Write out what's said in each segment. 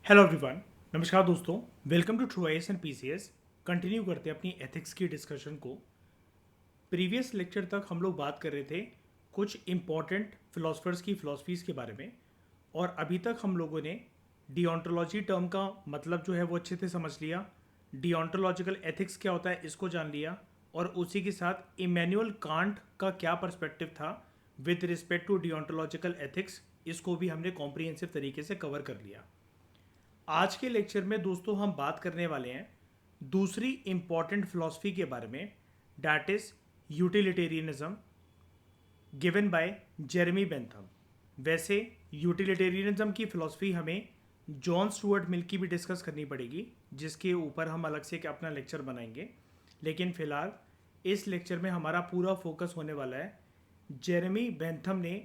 Hello everyone. नमस्कार दोस्तों। Welcome to true IAS and PCS. Continue करते हैं अपनी एथिक्स की डिस्कशन को। प्रीवियस लेक्चर तक हम लोग बात कर रहे थे कुछ इम्पॉर्टेंट फिलोसफर्स की फिलोसफीज़ के बारे में, और अभी तक हम लोगों ने डिओंटोलॉजी टर्म का मतलब जो है वो अच्छे से समझ लिया। डिओंटोलॉजिकल एथिक्स क्या होता है इसको जान लिया, और उसी के साथ इमैनुअल कांट का क्या पर्सपेक्टिव था with respect to deontological ethics, इसको भी हमने कॉम्प्रिहेंसिव तरीके से कवर कर लिया। आज के लेक्चर में दोस्तों हम बात करने वाले हैं दूसरी इंपॉर्टेंट फिलॉसफी के बारे में, that is utilitarianism, given by Jeremy Bentham. वैसे यूटिलिटेरियनिज्म की फिलॉसफी हमें जॉन स्टुअर्ट मिल की भी डिस्कस करनी पड़ेगी, जिसके ऊपर हम अलग से अपना लेक्चर बनाएंगे। लेकिन फिलहाल इस लेक्चर में हमारा पूरा फोकस होने वाला है जेरेमी बेंथम ने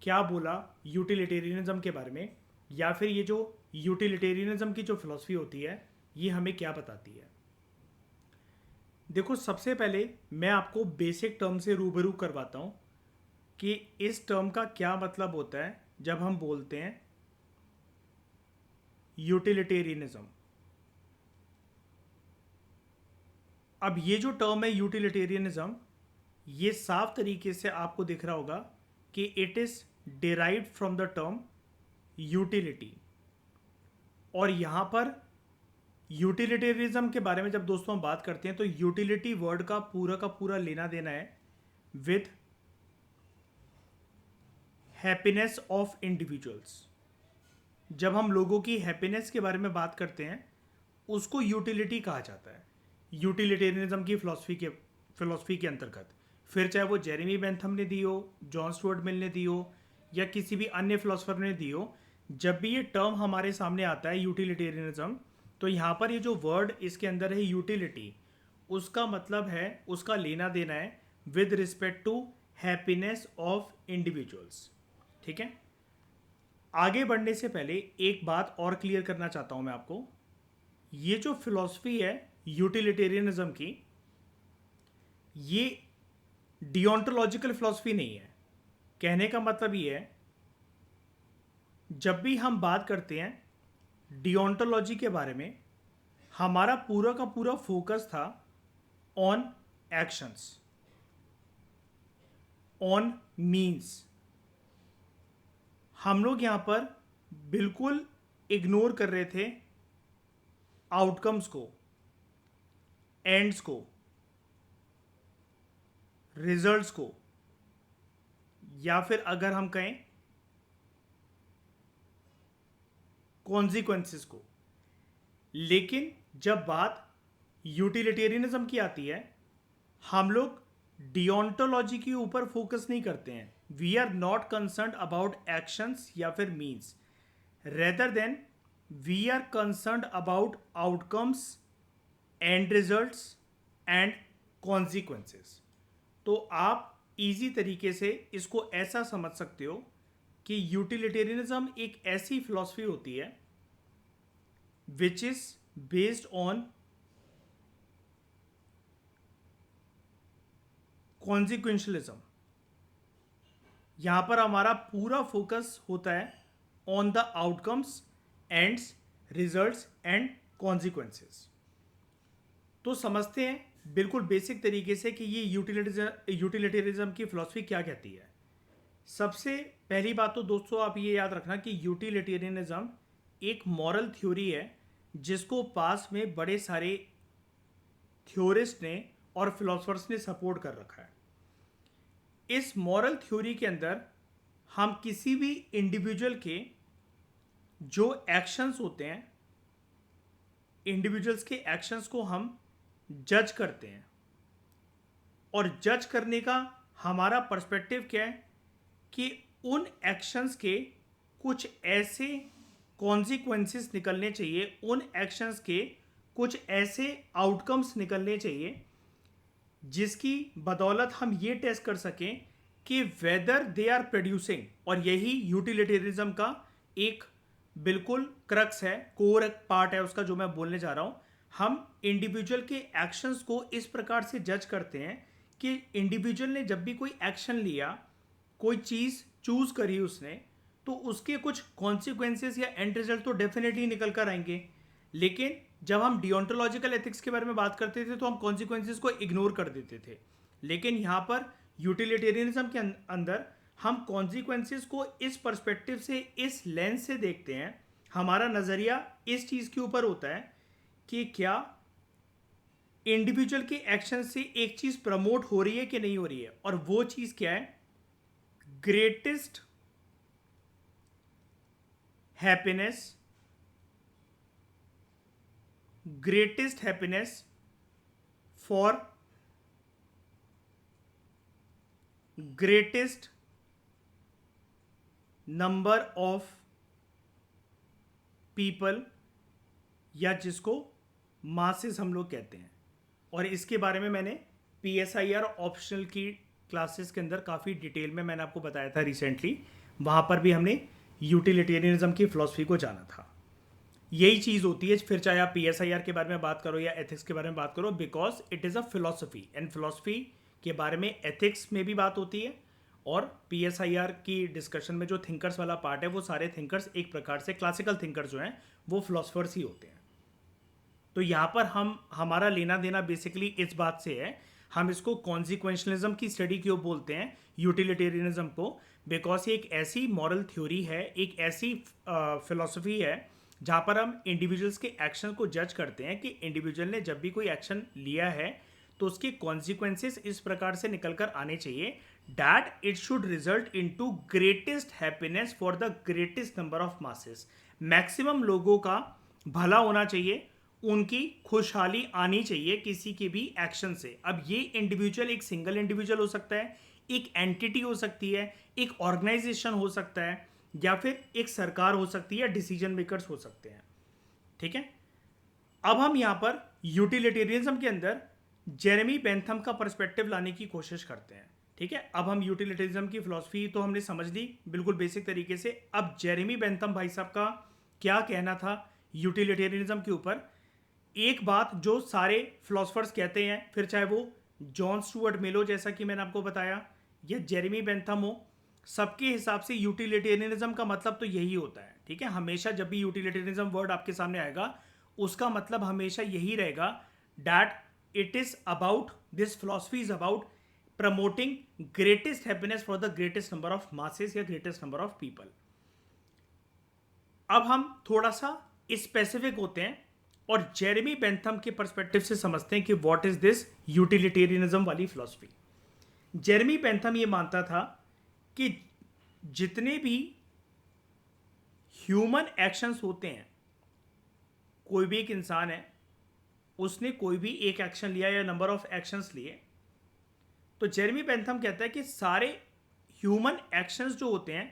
क्या बोला यूटिलिटेरियनिज्म के बारे में, या फिर ये जो यूटिलिटेरियनिज्म की जो फिलॉसफी होती है ये हमें क्या बताती है। देखो, सबसे पहले मैं आपको बेसिक टर्म से रूबरू करवाता हूँ कि इस टर्म का क्या मतलब होता है जब हम बोलते हैं यूटिलिटेरियनिज्म। अब ये जो टर्म है यूटिलिटेरियनिज्म, ये साफ तरीके से आपको दिख रहा होगा कि it is derived from the term utility. और यहाँ पर यूटिलिटेरिज्म के बारे में जब दोस्तों हम बात करते हैं तो यूटिलिटी वर्ड का पूरा लेना देना है विद हैप्पीनेस ऑफ इंडिविजुअल्स। जब हम लोगों की हैप्पीनेस के बारे में बात करते हैं उसको यूटिलिटी कहा जाता है यूटिलिटेरियनिज्म की फिलॉसफी के अंतर्गत। फिर चाहे वो जेरेमी बेंथम ने दी हो, जॉन स्टुअर्ट मिल ने दी हो, या किसी भी अन्य फिलोसफर ने दी हो, जब भी ये टर्म हमारे सामने आता है यूटिलिटेरियनिज्म, तो यहाँ पर ये जो वर्ड इसके अंदर है यूटिलिटी, उसका मतलब है, उसका लेना देना है with respect to happiness of individuals. ठीक है। आगे बढ़ने से पहले एक बात और क्लियर करना चाहता हूं मैं आपको। ये जो फिलॉसफी है यूटिलिटेरियनिज्म की, ये डिओंटोलॉजिकल फिलॉसफी नहीं है। कहने का मतलब ये है, जब भी हम बात करते हैं डिओंटोलॉजी के बारे में, हमारा पूरा का पूरा फोकस था ऑन एक्शंस, ऑन मीन्स। हम लोग यहाँ पर बिल्कुल इग्नोर कर रहे थे आउटकम्स को, एंड्स को, रिजल्ट्स को, या फिर अगर हम कहें कॉन्सिक्वेंसेस को। लेकिन जब बात यूटिलिटेरियनिज्म की आती है, हम लोग डिओंटोलॉजी के ऊपर फोकस नहीं करते हैं। We are not concern about actions या फिर means, rather then we are concern about outcomes, and results and consequences. तो आप इजी तरीके से इसको ऐसा समझ सकते हो कि यूटिलिटेरियनिज्म एक ऐसी फिलॉसफी होती है which is based on consequentialism. यहां पर हमारा पूरा फोकस होता है on the outcomes, ends, results and consequences. तो समझते हैं बिल्कुल बेसिक तरीके से कि ये यूटिलिटेरिज्म की फिलॉसफी क्या कहती है। सबसे पहली बात तो दोस्तों आप ये याद रखना कि यूटिलिटेरियनिज्म एक मॉरल थ्योरी है जिसको पास में बड़े सारे थ्योरिस्ट ने और फिलोसफर्स ने सपोर्ट कर रखा है। इस मॉरल थ्योरी के अंदर हम किसी भी इंडिविजुअल के जो एक्शंस होते हैं, इंडिविजुअल्स के एक्शंस को हम जज करते हैं, और जज करने का हमारा पर्सपेक्टिव क्या है कि उन एक्शंस के कुछ ऐसे कॉन्सिक्वेंसेस निकलने चाहिए, उन एक्शंस के कुछ ऐसे आउटकम्स निकलने चाहिए जिसकी बदौलत हम ये टेस्ट कर सकें कि वेदर दे आर प्रोड्यूसिंग। और यही यूटिलिटेरिज्म का एक बिल्कुल क्रक्स है, कोर पार्ट है उसका जो मैं बोलने जा रहा हूं। हम इंडिविजुअल के एक्शंस को इस प्रकार से जज करते हैं कि इंडिविजुअल ने जब भी कोई एक्शन लिया, कोई चीज़ चूज करी उसने, तो उसके कुछ कॉन्सिक्वेंसेस या एंड रिजल्ट तो डेफिनेटली निकल कर आएंगे। लेकिन जब हम डियोंटोलॉजिकल एथिक्स के बारे में बात करते थे तो हम कॉन्सिक्वेंसेस को इग्नोर कर देते थे। लेकिन यहाँ पर यूटिलिटेरियनिज्म के अंदर हम कॉन्सिक्वेंसेस को इस पर्सपेक्टिव से, इस लेंस से देखते हैं। हमारा नज़रिया इस चीज़ के ऊपर होता है कि क्या इंडिविजुअल के एक्शन से एक चीज़ प्रमोट हो रही है कि नहीं हो रही है, और वो चीज़ क्या है? Greatest happiness, greatest happiness for greatest number of people, या जिसको मासेस हम लोग कहते हैं। और इसके बारे में मैंने PSIR ऑप्शनल की क्लासेस के अंदर काफ़ी डिटेल में मैंने आपको बताया था रिसेंटली। वहाँ पर भी हमने यूटिलिटेरियनिज्म की फ़िलॉसफी को जाना था। यही चीज़ होती है, फिर चाहे आप PSIR के बारे में बात करो या एथिक्स के बारे में बात करो, because it is a philosophy, and philosophy के बारे में एथिक्स में भी बात होती है। और PSIR की डिस्कशन में जो थिंकर्स वाला पार्ट है, वो सारे थिंकर्स एक प्रकार से क्लासिकल थिंकर्स जो हैं वो फिलोसफर्स ही होते हैं। तो यहाँ पर हमारा लेना देना बेसिकली इस बात से है, हम इसको कॉन्सिक्वेंशलिज्म की स्टडी क्यों बोलते हैं यूटिलिटेरियनिज्म को, बिकॉज ये एक ऐसी मॉरल थ्योरी है, एक ऐसी फिलोसफी है जहाँ पर हम इंडिविजुअल्स के एक्शन को जज करते हैं कि इंडिविजुअल ने जब भी कोई एक्शन लिया है तो उसके कॉन्सिक्वेंसेस इस प्रकार से निकल कर आने चाहिए that it should result into greatest happiness for the greatest number of masses. Maximum लोगों का भला होना चाहिए, उनकी खुशहाली आनी चाहिए किसी के भी एक्शन से। अब ये इंडिविजुअल एक सिंगल इंडिविजुअल हो सकता है, एक एंटिटी हो सकती है, एक ऑर्गेनाइजेशन हो सकता है, या फिर एक सरकार हो सकती है, डिसीजन मेकर्स हो सकते हैं। ठीक है, अब हम यहां पर यूटिलिटेरियनिज्म के अंदर जेरेमी बेंथम का पर्सपेक्टिव लाने की कोशिश करते हैं। ठीक है, अब हम यूटिलिटेरियनिज्म की फिलॉसफी तो हमने समझ ली बिल्कुल बेसिक तरीके से। अब जेरेमी बेंथम भाई साहब का क्या कहना था यूटिलिटेरियनिज्म के ऊपर, एक बात जो सारे फिलोसफर्स कहते हैं, फिर चाहे वो जॉन स्टुअर्ट मिलो जैसा कि मैंने आपको बताया, या जेरेमी बेंथम हो, सबके हिसाब से यूटिलिटेरियनिज्म का मतलब तो यही होता है। ठीक है, हमेशा जब भी यूटिलिटेरियनिज्म वर्ड आपके सामने आएगा उसका मतलब हमेशा यही रहेगा that it is about, this philosophy is about promoting greatest happiness for the greatest number of masses या ग्रेटेस्ट नंबर ऑफ पीपल। अब हम थोड़ा सा स्पेसिफिक होते हैं और जेरेमी बेंथम के पर्सपेक्टिव से समझते हैं कि व्हाट इज दिस यूटिलिटेरियनिज्म वाली फिलॉसफी। जेरेमी बेंथम ये मानता था कि जितने भी ह्यूमन एक्शंस होते हैं, कोई भी एक इंसान है, उसने कोई भी एक एक्शन लिया या नंबर ऑफ एक्शंस लिए, तो जेरेमी बेंथम कहता है कि सारे ह्यूमन एक्शंस जो होते हैं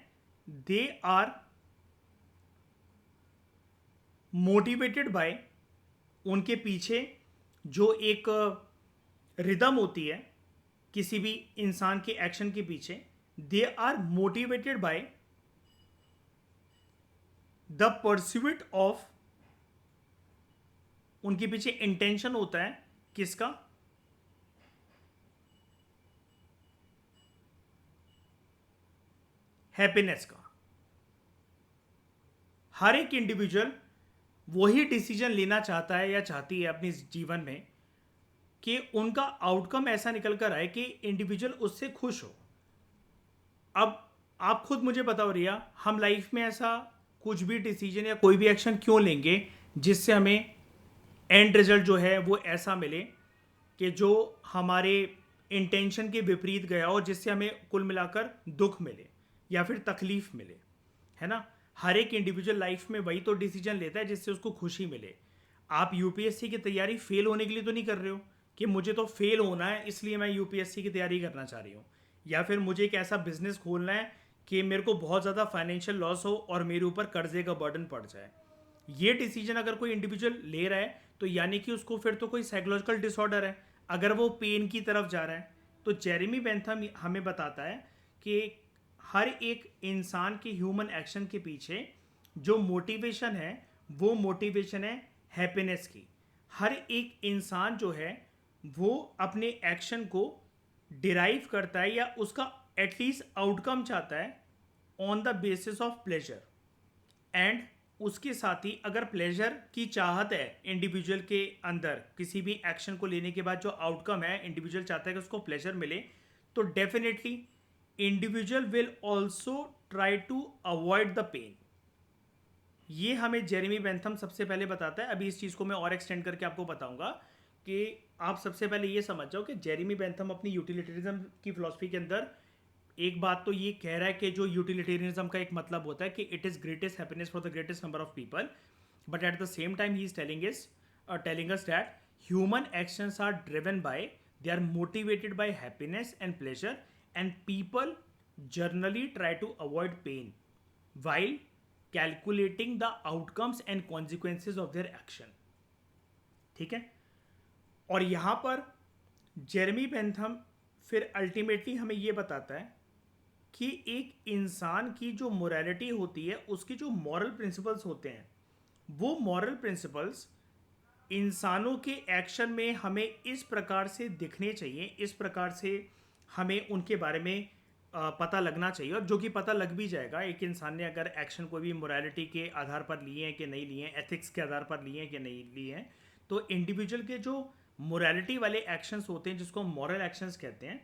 दे आर मोटिवेटेड बाय, उनके पीछे जो एक रिदम होती है किसी भी इंसान के एक्शन के पीछे, they are motivated by the pursuit of, उनके पीछे इंटेंशन होता है किसका? हैप्पीनेस का। हर एक इंडिविजुअल वही डिसीजन लेना चाहता है या चाहती है अपने जीवन में कि उनका आउटकम ऐसा निकल कर आए कि इंडिविजुअल उससे खुश हो। अब आप खुद मुझे बताओ रिया, हम लाइफ में ऐसा कुछ भी डिसीजन या कोई भी एक्शन क्यों लेंगे जिससे हमें एंड रिजल्ट जो है वो ऐसा मिले कि जो हमारे इंटेंशन के विपरीत गया और जिससे हमें कुल मिलाकर दुख मिले या फिर तकलीफ मिले, है ना? हर एक इंडिविजुअल लाइफ में वही तो डिसीजन लेता है जिससे उसको खुशी मिले। आप यूपीएससी की तैयारी फेल होने के लिए तो नहीं कर रहे हो कि मुझे तो फेल होना है इसलिए मैं यूपीएससी की तैयारी करना चाह रही हूँ, या फिर मुझे एक ऐसा बिजनेस खोलना है कि मेरे को बहुत ज़्यादा फाइनेंशियल लॉस हो और मेरे ऊपर कर्जे का बर्डन पड़ जाए। ये डिसीजन अगर कोई इंडिविजुअल ले रहा है तो यानी कि उसको फिर तो कोई साइकोलॉजिकल डिसऑर्डर है, अगर वो पेन की तरफ जा रहा है। तो जेरेमी बेंथम हमें बताता है कि हर एक इंसान के ह्यूमन एक्शन के पीछे जो मोटिवेशन है वो मोटिवेशन है हैप्पीनेस की। हर एक इंसान जो है वो अपने एक्शन को डिराइव करता है या उसका एटलीस्ट आउटकम चाहता है on the basis of pleasure, and उसके साथ ही अगर प्लेजर की चाहत है इंडिविजुअल के अंदर किसी भी एक्शन को लेने के बाद जो आउटकम है इंडिविजुअल चाहता है कि उसको प्लेजर मिले, तो definitely individual will also try to avoid the pain. ये हमें जेरेमी बेंथम सबसे पहले बताता है। अभी इस चीज़ को मैं और एक्सटेंड करके आपको बताऊंगा कि आप सबसे पहले ये समझ जाओ कि जेरेमी बेंथम अपनी यूटिलिटेरिज्म की फिलॉसफी के अंदर एक बात तो ये कह रहा है कि जो यूटिलिटेरियनिज्म का एक मतलब होता है कि it is greatest happiness for the greatest number of people, but at the same time he is telling us that human actions are driven by, they are motivated by happiness and pleasure, and people generally try to avoid pain while calculating the outcomes and consequences of their action। ठीक है, और यहां पर Jeremy Bentham फिर ultimately हमें यह बताता है कि एक इंसान की जो मोरालिटी होती है, उसके जो मॉरल प्रिंसिपल्स होते हैं, वो मॉरल प्रिंसिपल्स इंसानों के एक्शन में हमें इस प्रकार से दिखने चाहिए, इस प्रकार से हमें उनके बारे में पता लगना चाहिए, और जो कि पता लग भी जाएगा। एक इंसान ने अगर एक्शन कोई भी मोरालिटी के आधार पर लिए हैं कि नहीं लिए हैं, एथिक्स के आधार पर लिए हैं कि नहीं लिए हैं, तो इंडिविजुअल के जो मोरालिटी वाले एक्शंस होते हैं जिसको मॉरल एक्शंस कहते हैं,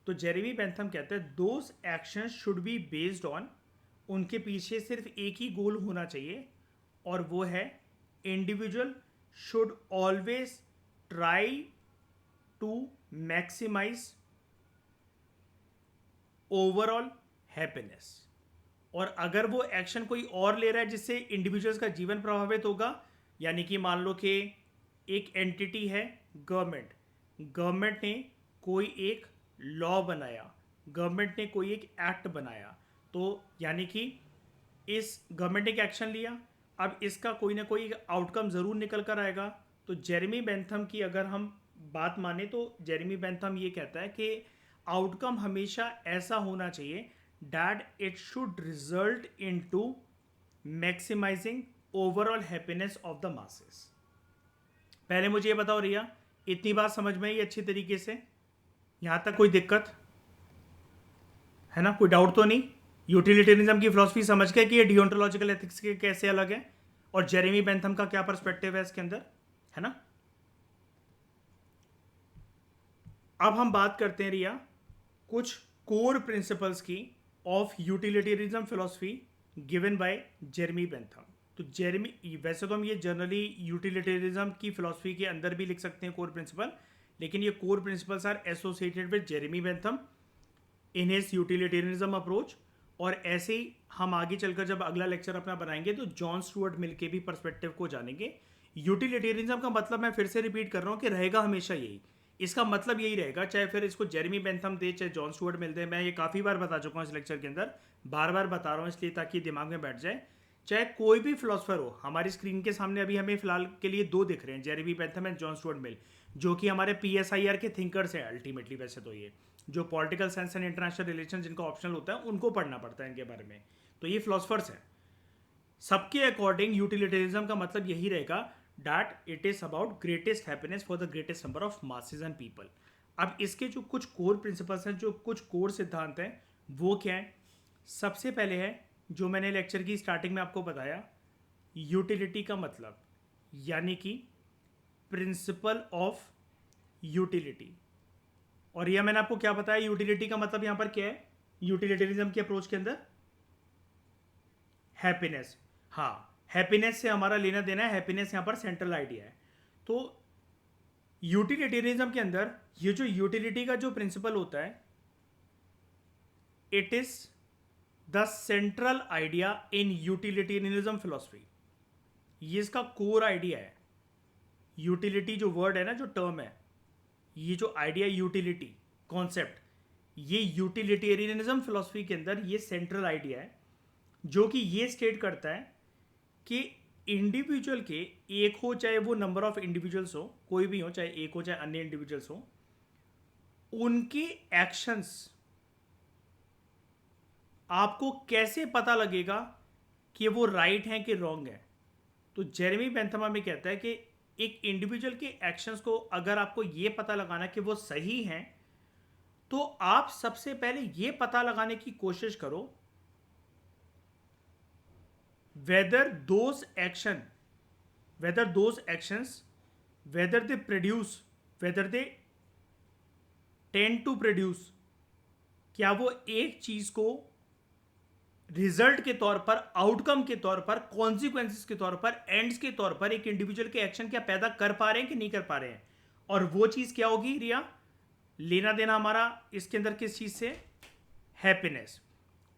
तो जेरेमी बेंथम कहते हैं those actions should be based on, उनके पीछे सिर्फ एक ही गोल होना चाहिए, और वो है individual should always try to maximise overall happiness. और अगर वो एक्शन कोई और ले रहा है जिससे इंडिविजुअल्स का जीवन प्रभावित होगा, यानी कि मान लो कि एक एंटिटी है गवर्नमेंट, गवर्नमेंट ने कोई एक लॉ बनाया, गवर्नमेंट ने कोई एक एक्ट बनाया, तो यानी कि इस गवर्नमेंट ने एक एक्शन लिया, अब इसका कोई ना कोई आउटकम ज़रूर निकल कर आएगा। तो जेरेमी बेंथम की अगर हम बात माने तो जेरेमी बेंथम ये कहता है कि आउटकम हमेशा ऐसा होना चाहिए that it should result in to maximising overall happiness of the masses. पहले मुझे ये बताओ रिया, इतनी बात समझ में आई अच्छी तरीके से? यहां तक कोई दिक्कत है ना? कोई डाउट तो नहीं? यूटिलिटेरिज्म की फिलॉसफी समझ गए कि ये डियोंटोलॉजिकल एथिक्स के कैसे अलग है, और जेरेमी बेंथम का क्या पर्सपेक्टिव है इसके अंदर, है ना? अब हम बात करते हैं रिया कुछ कोर प्रिंसिपल्स की of utilitarianism philosophy given by Jeremy Bentham. तो जेरेमी, वैसे तो हम ये जनरली यूटिलिटेरिज्म की फिलॉसफी के अंदर भी लिख सकते हैं कोर प्रिंसिपल, लेकिन ये core principles are associated with Jeremy Bentham in his utilitarianism approach. और ऐसे ही हम आगे चलकर जब अगला लेक्चर अपना बनाएंगे तो जॉन स्टुअर्ट मिल के भी पर्सपेक्टिव को जानेंगे। यूटिलिटेरिज्म का मतलब मैं फिर से रिपीट कर रहा हूँ कि रहेगा हमेशा यही, इसका मतलब यही रहेगा, चाहे फिर इसको जेरेमी बेंथम दे चाहे जॉन स्टुअर्ट मिल दे। मैं ये काफ़ी बार बता चुका हूँ इस लेक्चर के अंदर, बार बार बता रहा हूँ इसलिए ताकि दिमाग में बैठ जाए। चाहे कोई भी फिलोसफर हो, हमारी स्क्रीन के सामने अभी हमें फिलहाल के लिए दो दिख रहे हैं, Jeremy Bentham and John Stuart Mill, जो कि हमारे PSIR के थिंकर्स हैं अल्टीमेटली। वैसे तो ये जो political science and international relation जिनका ऑप्शनल होता है उनको पढ़ना पड़ता है इनके बारे में, तो ये फिलोसफर्स हैं। सबके अकॉर्डिंग यूटिलिटेरिज्म का मतलब यही रहेगा that it is about greatest happiness for the greatest number of masses and people. अब इसके जो कुछ कोर प्रिंसिपल्स हैं, जो कुछ कोर सिद्धांत हैं, वो क्या है? सबसे पहले है जो मैंने लेक्चर की स्टार्टिंग में आपको बताया, यूटिलिटी का मतलब, यानी कि प्रिंसिपल ऑफ यूटिलिटी। और यह मैंने आपको क्या बताया, यूटिलिटी का मतलब यहां पर क्या है यूटिलिटेरिज्म की अप्रोच के अंदर? हैप्पीनेस। हाँ, हैप्पीनेस से हमारा लेना देना है, हैप्पीनेस यहां पर सेंट्रल आइडिया है। तो यूटिलिटेरिज्म के अंदर ये जो यूटिलिटी का जो प्रिंसिपल होता है, it is the central idea in utilitarianism philosophy. ये इसका कोर आइडिया है। यूटिलिटी जो वर्ड है ना, जो टर्म है, ये जो आइडिया यूटिलिटी कॉन्सेप्ट, ये यूटिलिटेरियनिज्म फिलॉसफी के अंदर ये सेंट्रल आइडिया है, जो कि ये स्टेट करता है कि इंडिविजुअल के, एक हो चाहे वो नंबर ऑफ इंडिविजुअल्स हो, कोई भी हो, चाहे एक हो चाहे अन्य इंडिविजुअल्स हो, उनके एक्शंस आपको कैसे पता लगेगा कि वो राइट हैं कि रॉन्ग है? तो जेरेमी बेंथम में कहता है कि एक इंडिविजुअल के एक्शंस को अगर आपको ये पता लगाना कि वो सही हैं, तो आप सबसे पहले ये पता लगाने की कोशिश करो whether those action whether those actions whether they produce whether they tend to produce, क्या वो एक चीज को रिजल्ट के तौर पर, आउटकम के तौर पर, कॉन्सिक्वेंसेस के तौर पर, एंड्स के तौर पर एक इंडिविजुअल के एक्शन क्या पैदा कर पा रहे हैं कि नहीं कर पा रहे हैं। और वो चीज क्या होगी रिया, लेना देना हमारा इसके अंदर किस चीज से, happiness,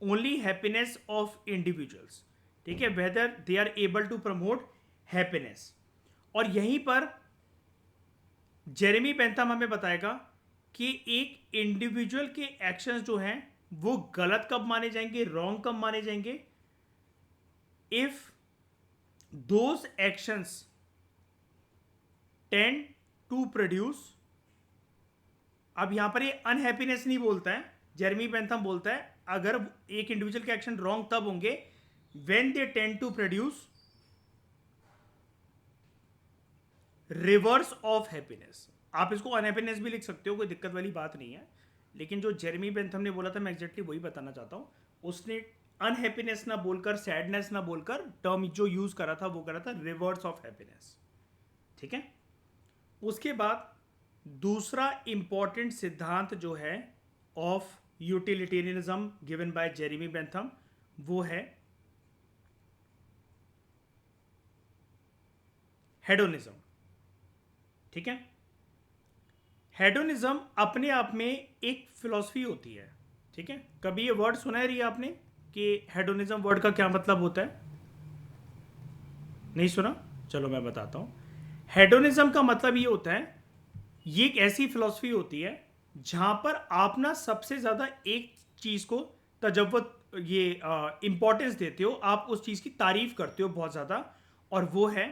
only happiness of individuals, ठीक है, whether they are able to promote happiness. और यहीं पर जेरेमी बेंथम हमें बताएगा कि एक इंडिविजुअल के एक्शंस जो हैं वो गलत कब माने जाएंगे, रॉन्ग कब माने जाएंगे, if those actions tend to produce. अब यहां पर ये अनहैप्पीनेस नहीं बोलता है, जेरेमी बेंथम बोलता है अगर एक इंडिविजुअल के एक्शन रॉन्ग तब होंगे when they tend to produce reverse of happiness. आप इसको अनहैप्पीनेस भी लिख सकते हो, कोई दिक्कत वाली बात नहीं है, लेकिन जो जेरेमी बेंथम ने बोला था मैं एग्जैक्टली वही बताना चाहता हूं। उसने अनहैप्पीनेस ना बोलकर, सैडनेस ना बोलकर, टर्म जो यूज करा था वो करा था रिवर्स ऑफ हैप्पीनेस, ठीक है। उसके बाद दूसरा इंपॉर्टेंट सिद्धांत जो है of utilitarianism given by Jeremy Bentham, वो है हेडोनिज्म, ठीक है। हेडोनिज्म अपने आप में एक फिलॉसफी होती है, ठीक है। कभी ये वर्ड सुना है रही आपने कि हेडोनिज्म वर्ड का क्या मतलब होता है, नहीं सुना, चलो मैं बताता हूं। हेडोनिज्म का मतलब ये होता है, ये एक ऐसी फिलॉसफी होती है जहां पर आप ना सबसे ज्यादा एक चीज को तजव्वुद, ये इंपॉर्टेंस देते हो, आप उस चीज की तारीफ करते हो बहुत ज्यादा, और वो है,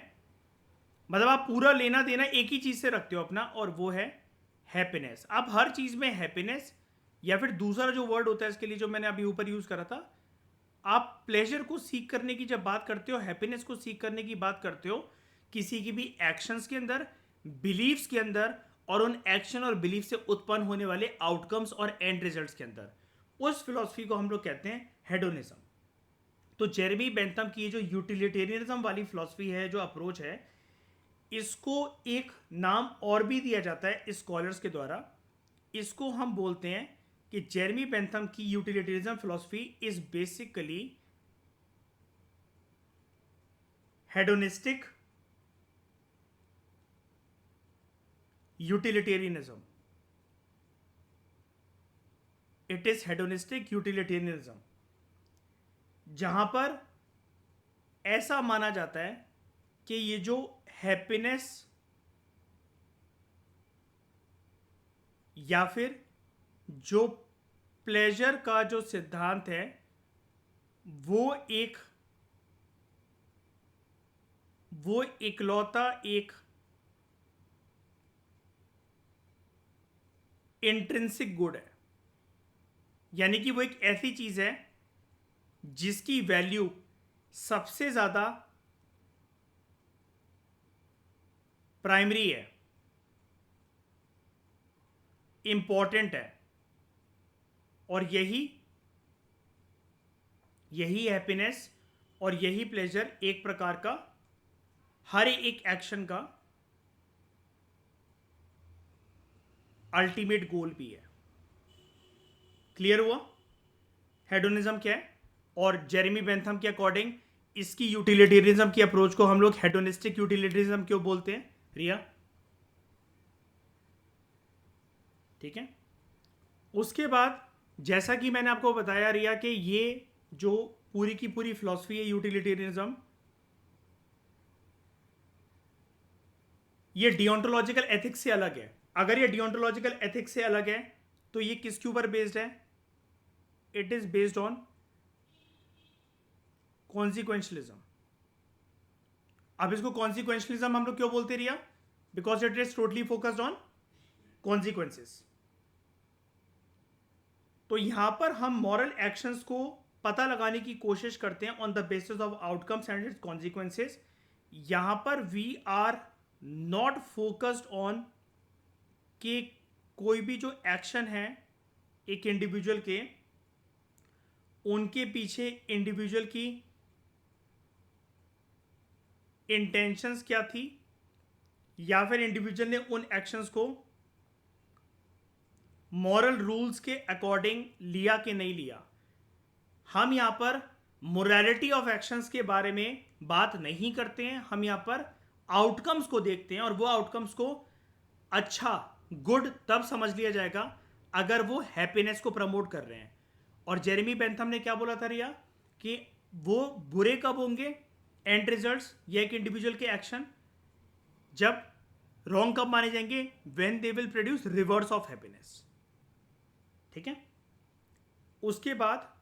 मतलब आप पूरा लेना देना एक ही चीज से रखते हो अपना, और वो है हैप्पीनेस। आप हर चीज में हैप्पीनेस, या फिर दूसरा जो वर्ड होता है इसके लिए जो मैंने अभी ऊपर यूज करा था, आप प्लेजर को सीख करने की जब बात करते हो, हैप्पीनेस को सीख करने की बात करते हो किसी की भी एक्शंस के अंदर, बिलीव्स के अंदर, और उन एक्शन और बिलीफ से उत्पन्न होने वाले आउटकम्स और एंड रिजल्ट्स के अंदर, उस फिलॉसफी को हम लोग कहते हैं हेडोनिज्म। तो जेरेमी बेंथम की जो यूटिलिटेरियनिज्म वाली फिलॉसफी है, जो अप्रोच है, इसको एक नाम और भी दिया जाता है स्कॉलर्स के द्वारा। इसको हम बोलते हैं कि जेरेमी बेंथम की utilitarianism philosophy is basically hedonistic utilitarianism. It is hedonistic utilitarianism, जहां पर ऐसा माना जाता है कि ये जो हैप्पीनेस या फिर जो प्लेजर का जो सिद्धांत है, वो इकलौता एक इंट्रिंसिक गुड है, यानी कि वो एक ऐसी चीज है जिसकी वैल्यू सबसे ज्यादा प्राइमरी है, इंपॉर्टेंट है, और यही हैप्पीनेस और यही प्लेजर एक प्रकार का हर एक एक्शन का अल्टीमेट गोल भी है। क्लियर हुआ हेडोनिज्म क्या है? और जेरेमी बेंथम के अकॉर्डिंग इसकी यूटिलिटेरियनिज्म की अप्रोच को हम लोग हेडोनिस्टिक यूटिलिटेरियनिज्म क्यों बोलते हैं रिया? ठीक है। उसके बाद जैसा कि मैंने आपको बताया रिया कि ये जो पूरी की पूरी फिलॉसफी है यूटिलिटेरियनिज्म, ये डियोंटोलॉजिकल एथिक्स से अलग है। अगर ये डियोंटोलॉजिकल एथिक्स से अलग है तो ये किसके ऊपर बेस्ड है? It is based on consequentialism. अब इसको कॉन्सिक्वेंशलिज्म हम लोग क्यों बोलते Riya? Because it is totally focused on consequences. तो यहां पर हम मॉरल एक्शंस को पता लगाने की कोशिश करते हैं on the basis of outcomes and its consequences. यहां पर we are not focused on कि कोई भी जो एक्शन है एक इंडिविजुअल के, उनके पीछे इंडिविजुअल की इंटेंशंस क्या थी, या फिर इंडिविजुअल ने उन एक्शंस को मॉरल रूल्स के अकॉर्डिंग लिया कि नहीं लिया। हम यहां पर मोरालिटी ऑफ एक्शंस के बारे में बात नहीं करते हैं, हम यहां पर आउटकम्स को देखते हैं, और वो आउटकम्स को अच्छा गुड तब समझ लिया जाएगा अगर वो हैप्पीनेस को प्रमोट कर रहे हैं। और जेरेमी बेंथम ने क्या बोला था रिया, कि वो बुरे कब होंगे एंड रिजल्ट्स या एक इंडिविजुअल के एक्शन, जब रॉन्ग कब माने जाएंगे, when they will produce reverse of happiness. ठीक है। उसके बाद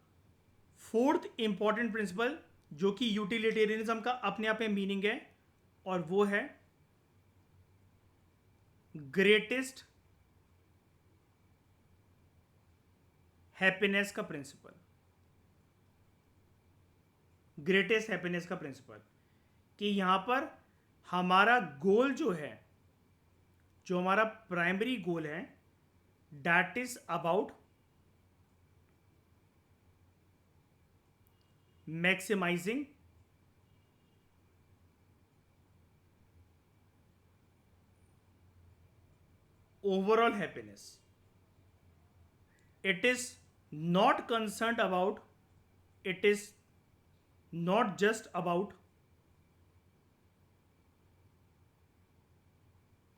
फोर्थ इंपॉर्टेंट प्रिंसिपल जो कि यूटिलिटेरियनिज्म का अपने आप में मीनिंग है, और वो है ग्रेटेस्ट हैप्पीनेस का प्रिंसिपल। ग्रेटेस्ट हैप्पीनेस का प्रिंसिपल कि यहां पर हमारा गोल जो है, जो हमारा प्राइमरी गोल है, that is about maximising overall happiness. It is not concerned about, it is not just about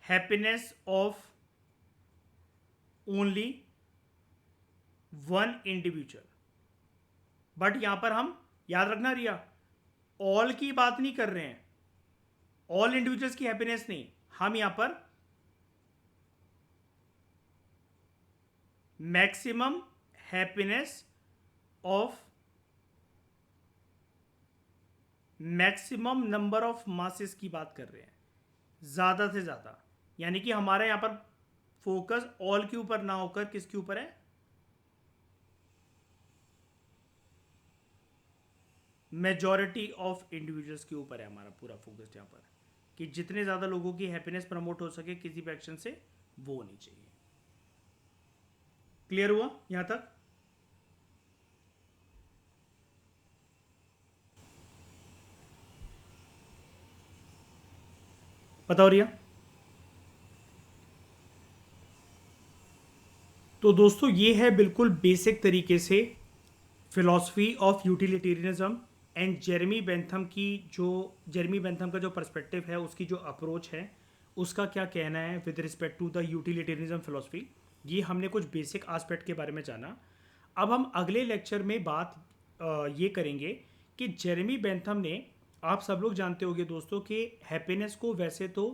happiness of only one individual, but यहां पर हम याद रखना रिया, ऑल की बात नहीं कर रहे हैं, ऑल इंडिविजुअल्स की हैप्पीनेस नहीं, हम यहां पर maximum happiness of maximum number of masses की बात कर रहे हैं, ज्यादा से ज्यादा। यानी कि हमारा यहां पर फोकस ऑल के ऊपर ना होकर किसके ऊपर है, मेजॉरिटी ऑफ इंडिविजुअल्स के ऊपर है हमारा पूरा फोकस यहां पर, कि जितने ज्यादा लोगों की हैप्पीनेस प्रमोट हो सके किसी भी एक्शन से, वो होनी चाहिए। क्लियर हुआ यहां तक? बताओ रिया। तो दोस्तों ये है बिल्कुल बेसिक तरीके से philosophy of utilitarianism and Jeremy Bentham की, जो जेरेमी बेंथम का जो पर्सपेक्टिव है, उसकी जो अप्रोच है, उसका क्या कहना है with respect to the utilitarianism philosophy. ये हमने कुछ बेसिक एस्पेक्ट के बारे में जाना। अब हम अगले लेक्चर में बात ये करेंगे कि जेरेमी बेंथम ने, आप सब लोग जानते होंगे दोस्तों कि हैप्पीनेस को वैसे तो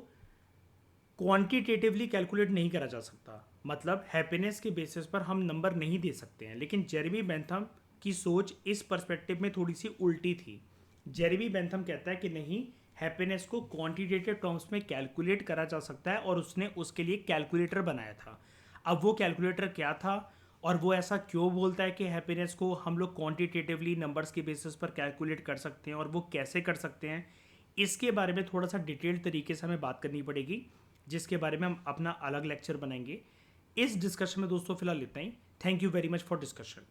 क्वांटिटेटिवली कैलकुलेट नहीं करा जा सकता, मतलब हैप्पीनेस के बेसिस पर हम नंबर नहीं दे सकते हैं। लेकिन जेरेमी बेंथम की सोच इस पर्सपेक्टिव में थोड़ी सी उल्टी थी। जेरेमी बेंथम कहता है कि नहीं, हैप्पीनेस को क्वांटिटेटिव टर्म्स में कैलकुलेट करा जा सकता है, और उसने उसके लिए कैलकुलेटर बनाया था। अब वो कैलकुलेटर क्या था, और वो ऐसा क्यों बोलता है कि हैप्पीनेस को हम लोग क्वांटिटेटिवली नंबर्स के बेसिस पर कैलकुलेट कर सकते हैं, और वो कैसे कर सकते हैं, इसके बारे में थोड़ा सा डिटेल्ड तरीके से हमें बात करनी पड़ेगी, जिसके बारे में हम अपना अलग लेक्चर बनाएंगे। इस डिस्कशन में दोस्तों फिलहाल इतना ही। Thank you very much for discussion.